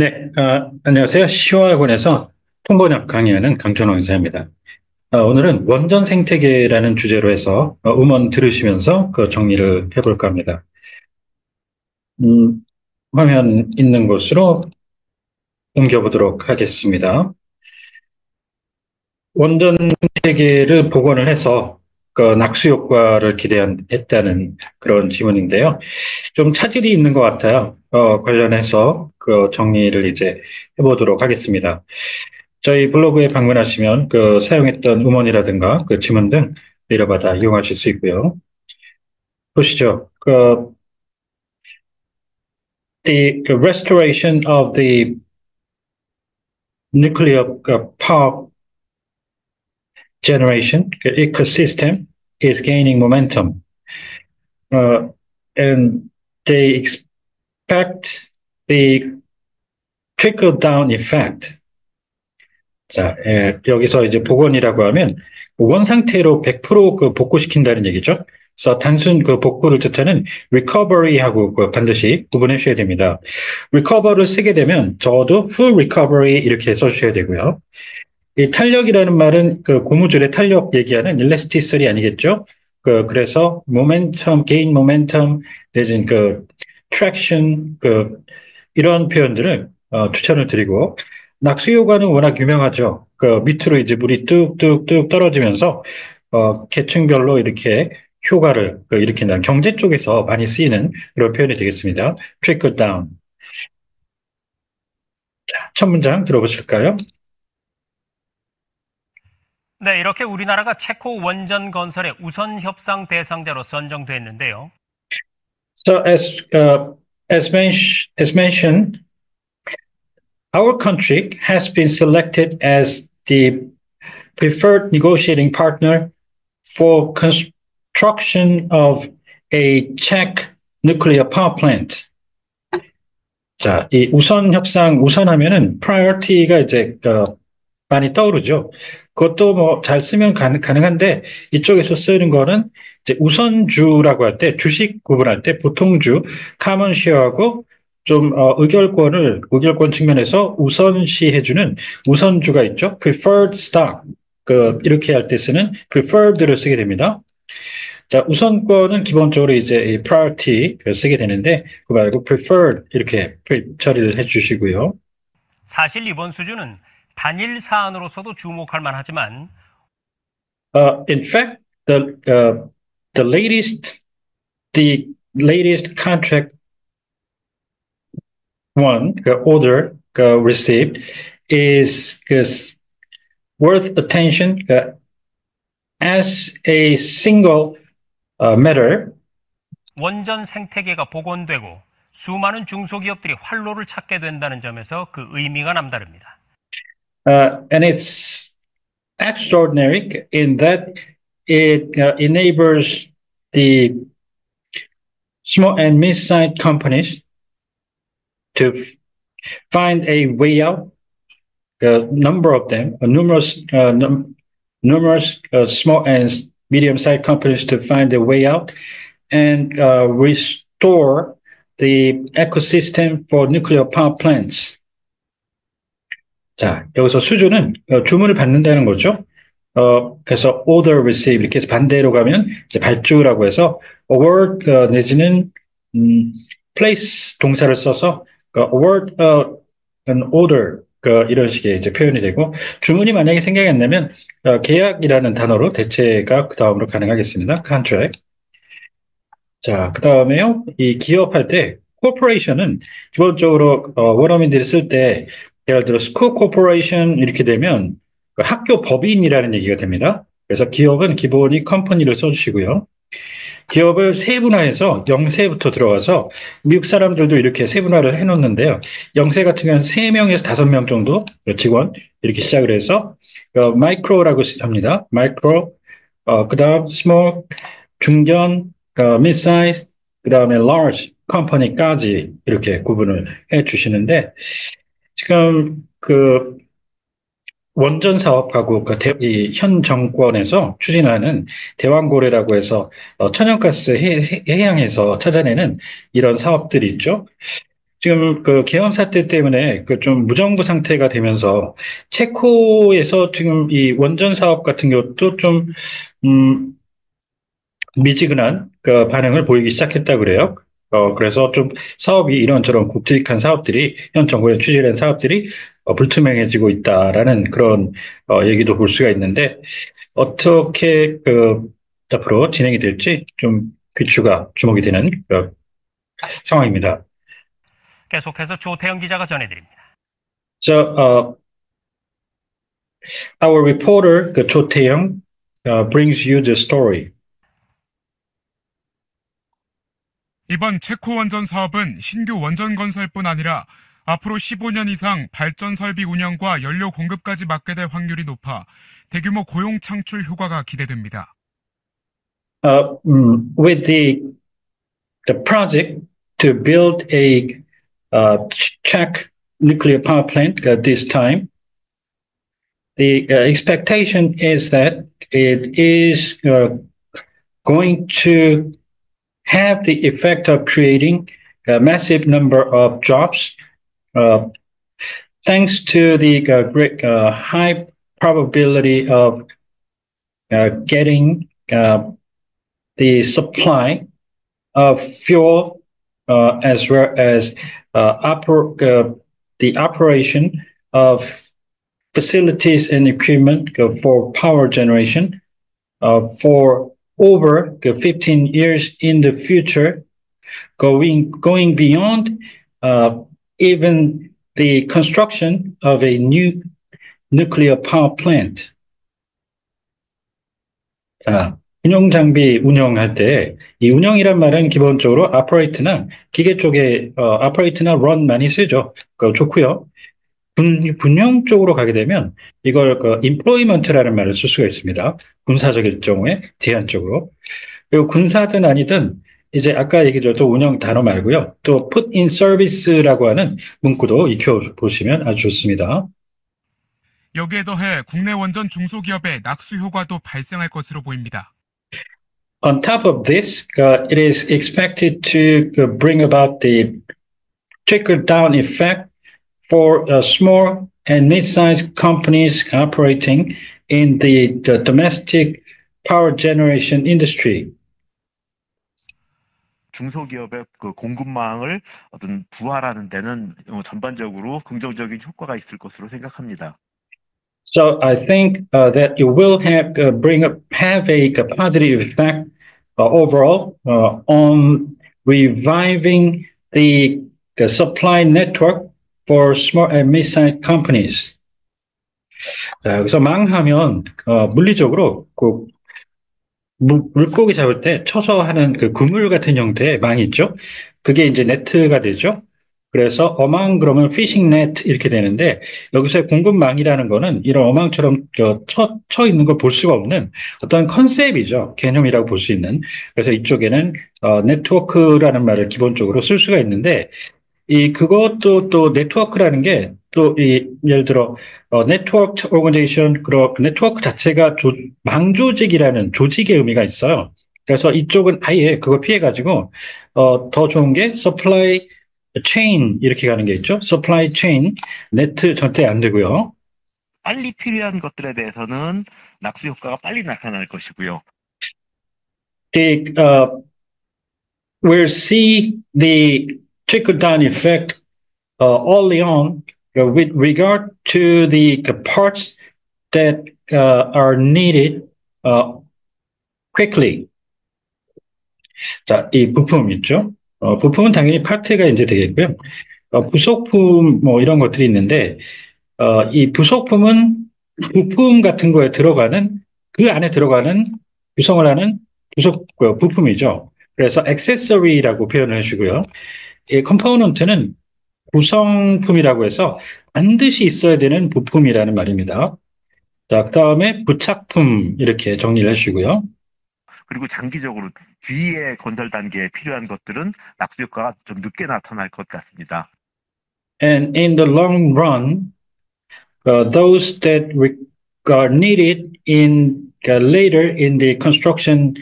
네, 안녕하세요. 시화학원에서 통번역 강의하는 강준호 의사입니다. 오늘은 원전 생태계라는 주제로 해서 음원 들으시면서 그 정리를 해볼까 합니다. 음, 화면 있는 곳으로 옮겨보도록 하겠습니다. 원전 생태계를 복원을 해서 그 낙수 효과를 기대했다는 그런 지문인데요. 좀 차질이 있는 것 같아요. 관련해서 그 정리를 이제 해보도록 하겠습니다. 저희 블로그에 방문하시면 그 사용했던 음원이라든가 그 지문 등 내려받아 이용하실 수 있고요. 보시죠. The restoration of the nuclear power generation ecosystem is gaining momentum. Uh, and they expect the trickle down effect. 자, 여기서 이제 복원이라고 하면 원 상태로 100%그 복구시킨다는 얘기죠. 그래서 단순 그 복구를 뜻하는 recovery하고 그 반드시 구분해 주셔야 됩니다. recover를 쓰게 되면 적어도 full recovery 이렇게 써주셔야 되고요. 이 탄력이라는 말은 그 고무줄의 탄력 얘기하는 elasticity 아니겠죠? 그래서 momentum, gain momentum, 내진 그 traction, 이런 표현들을 추천을 드리고 낙수 효과는 워낙 유명하죠. 그 밑으로 이제 물이 뚝뚝뚝 떨어지면서 계층별로 이렇게 효과를 일으킨다는 경제 쪽에서 많이 쓰이는 그런 표현이 되겠습니다. trickle down. 첫 문장 들어보실까요? 네, 이렇게 우리나라가 체코 원전 건설의 우선 협상 대상자로 선정됐는데요. So as mentioned, our country has been selected as the preferred negotiating partner for construction of a Czech nuclear power plant. 자, 이 우선 협상, 우선하면은 priority가 이제 많이 떠오르죠. 그것도 뭐 잘 쓰면 가능한데 이쪽에서 쓰는 거는 이제 우선주라고 할 때 주식 구분할 때 보통주, common share하고 좀 의결권 측면에서 우선시해주는 우선주가 있죠. preferred stock 이렇게 할 때 쓰는 preferred를 쓰게 됩니다. 자, 우선권은 기본적으로 이제 이 priority 쓰게 되는데 그 말고 preferred 이렇게 처리를 해주시고요. 사실 이번 수준은 단일 사안으로서도 주목할 만하지만 In fact, the latest contract one order received is worth attention as a single matter. 원전 생태계가 복원되고 수많은 중소기업들이 활로를 찾게 된다는 점에서 그 의미가 남다릅니다. And it's extraordinary in that it enables the small and mid-sized companies to find a way out. A number of them, numerous small and medium-sized companies to find a way out and restore the ecosystem for nuclear power plants. 자, 여기서 수주는 주문을 받는다는 거죠. 그래서 order receive 이렇게 해서 반대로 가면 이제 발주라고 해서 award 내지는 place 동사를 써서 award an order 이런 식의 이제 표현이 되고 주문이 만약에 생각이 안 나면 계약이라는 단어로 대체가 그 다음으로 가능하겠습니다. contract. 자, 그 다음에요. 이 기업할 때 corporation은 기본적으로 원어민들이 쓸 때 예를 들어 스쿨 코퍼레이션 이렇게 되면 그 학교 법인이라는 얘기가 됩니다. 그래서 기업은 기본이 컴퍼니를 써주시고요. 기업을 세분화해서 영세부터 들어가서 미국 사람들도 이렇게 세분화를 해놓는데요. 영세 같은 경우는 3명에서 5명 정도 직원 이렇게 시작을 해서 마이크로라고 합니다. 마이크로, 그 다음 스몰, 중견, mid-size, 그 다음에 large 컴퍼니까지 이렇게 구분을 해 주시는데 지금 원전 사업하고 이 현 정권에서 추진하는 대왕고래라고 해서 천연가스 해양에서 찾아내는 이런 사업들이 있죠. 지금 그 계엄 사태 때문에 그 좀 무정부 상태가 되면서 체코에서 지금 이 원전 사업 같은 것도 좀 음, 미지근한 그 반응을 보이기 시작했다 그래요. 그래서 좀 사업이 이런저런 국직한 사업들이 현 정부에 추진된 사업들이 불투명해지고 있다라는 그런 얘기도 볼 수가 있는데 어떻게 그 앞으로 진행이 될지 좀 귀추가 주목이 되는 상황입니다. 계속해서 조태영 기자가 전해드립니다. So, our reporter, 그 조태영, brings you the story. 이번 체코 원전 사업은 신규 원전 건설뿐 아니라 앞으로 15년 이상 발전 설비 운영과 연료 공급까지 맡게 될 확률이 높아 대규모 고용 창출 효과가 기대됩니다. With the project to build a Czech nuclear power plant this time, the expectation is that it is going to have the effect of creating a massive number of jobs, thanks to the great high probability of getting the supply of fuel as well as the operation of facilities and equipment for power generation for over 15 years in the future, going beyond even the construction of a new nuclear power plant. 운용 장비 운영할 때, 이 운영이란 말은 기본적으로 operate나 기계 쪽에 operate나 run 많이 쓰죠. 그거 좋고요. 분용 쪽으로 가게 되면 이걸 employment라는 말을 쓸 수가 있습니다. 군사적일 경우에 제한적으로. 그리고 군사든 아니든 이제 아까 얘기 드렸던 운영 단어 말고요. 또 put in service라고 하는 문구도 익혀 보시면 아주 좋습니다. 여기에 더해 국내 원전 중소기업의 낙수 효과도 발생할 것으로 보입니다. On top of this, it is expected to bring about the trickle-down effect for small and mid-sized companies operating in the domestic power generation industry. 중소기업의 그 공급망을 어떤 부활하는 데는 전반적으로 긍정적인 효과가 있을 것으로 생각합니다. So I think that it will have a positive effect overall on reviving the supply network for small and mid-sized companies. 여기서 망하면 물리적으로 그 물고기 잡을 때 쳐서 하는 그 그물 같은 형태의 망이 있죠. 그게 이제 네트가 되죠. 그래서 어망 그러면 피싱 네트 이렇게 되는데 여기서의 공급망이라는 거는 이런 어망처럼 쳐 있는 걸 볼 수가 없는 어떤 컨셉이죠. 개념이라고 볼 수 있는. 그래서 이쪽에는 네트워크라는 말을 기본적으로 쓸 수가 있는데 그것도 또 네트워크라는 게 또 예를 들어 네트워크 오거니제이션 그런 네트워크 자체가 망조직이라는 조직의 의미가 있어요. 그래서 이쪽은 아예 그걸 피해 가지고 더 좋은 게 서플라이 체인 이렇게 가는 게 있죠. 서플라이 체인 네트 절대 안 되고요. 빨리 필요한 것들에 대해서는 낙수 효과가 빨리 나타날 것이고요. We'll see the trickle-down effect early on with regard to the parts that are needed quickly. 자, 이 부품 있죠? 부품은 당연히 파트가 이제 되겠고요. 부속품 뭐 이런 것들이 있는데 이 부속품은 부품 같은 거에 들어가는 그 안에 들어가는 구성을 하는 부품이죠. 그래서 액세서리라고 표현을 해주고요. 이 컴포넌트는 구성품이라고 해서 반드시 있어야 되는 부품이라는 말입니다. 자, 그다음에 부착품 이렇게 정리를 해주고요. 그리고 장기적으로 뒤에 건설 단계에 필요한 것들은 낙수 효과가 좀 늦게 나타날 것 같습니다. And in the long run, those that are needed in later in the construction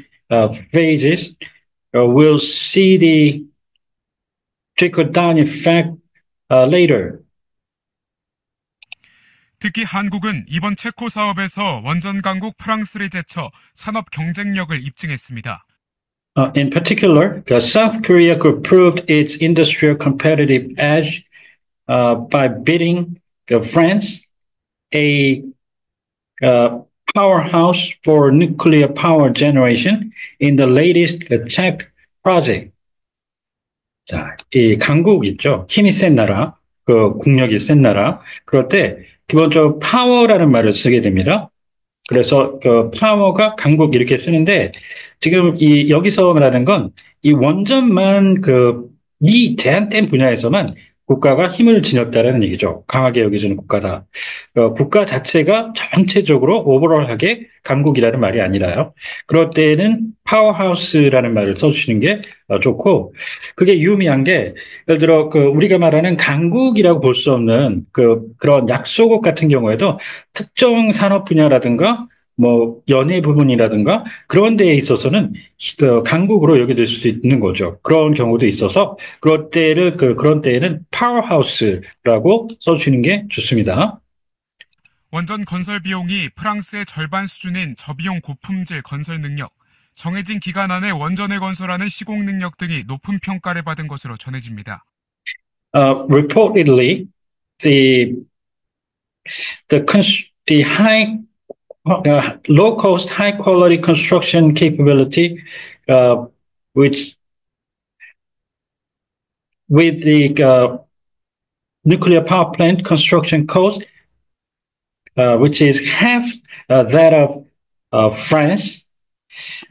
phases will see the trickle down effect later. 특히 한국은 이번 체코 사업에서 원전 강국 프랑스를 제쳐 산업 경쟁력을 입증했습니다. In particular, South Korea could prove its industrial competitive edge by beating France, a powerhouse for nuclear power generation, in the latest Czech project. 자, 이 강국 있죠. 힘이 센 나라, 국력이 센 나라. 그럴 때 기본적으로 파워라는 말을 쓰게 됩니다. 그래서 파워가 강국 이렇게 쓰는데 지금 여기서 말하는 건 이 원전만 이 제한된 분야에서만 국가가 힘을 지녔다라는 얘기죠. 강하게 여겨지는 국가다. 국가 자체가 전체적으로 오버롤하게 강국이라는 말이 아니라요. 그럴 때에는 파워하우스라는 말을 써주시는 게 좋고, 그게 유의미한 게 예를 들어 우리가 말하는 강국이라고 볼 수 없는 그런 약소국 같은 경우에도 특정 산업 분야라든가 뭐 연예 부분이라든가 그런 데에 있어서는 강국으로 여겨질 수 있는 거죠. 그런 경우도 있어서 그런 때에는 파워하우스라고 써주시는 게 좋습니다. 원전 건설 비용이 프랑스의 절반 수준인 저비용 고품질 건설 능력, 정해진 기간 안에 원전을 건설하는 시공 능력 등이 높은 평가를 받은 것으로 전해집니다. Reportedly, the high low-cost, high-quality construction capability, which with the nuclear power plant construction cost, which is half that of France,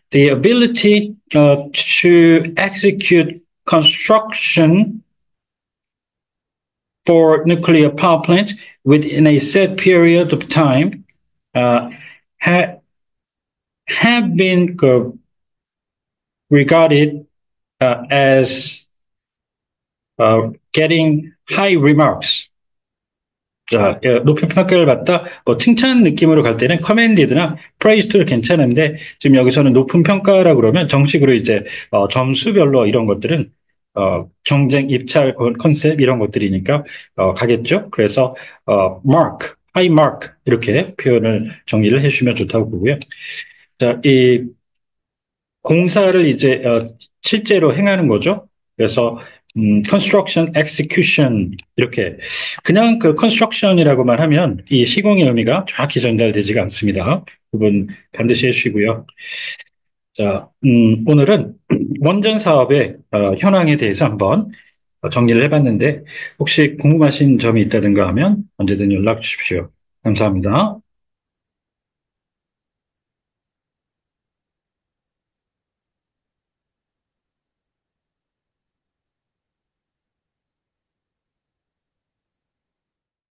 the ability to execute construction for nuclear power plants within a set period of time have been regarded as getting high remarks. 자, 높은 평가를 받다, 칭찬 느낌으로 갈 때는 commended나 praised도 괜찮은데, 지금 여기서는 높은 평가라고 그러면 정식으로 이제, 점수별로 이런 것들은, 경쟁, 입찰 컨셉 이런 것들이니까, 가겠죠? 그래서, mark, high mark, 이렇게 표현을 정리를 해주시면 좋다고 보고요. 자, 이 공사를 이제, 실제로 행하는 거죠. 그래서, construction, execution, 이렇게. 그냥 construction이라고만 하면 이 시공의 의미가 정확히 전달되지가 않습니다. 부분 반드시 해주시고요. 자, 오늘은 원전 사업의 현황에 대해서 한번 정리를 해봤는데, 혹시 궁금하신 점이 있다든가 하면 언제든 연락 주십시오. 감사합니다.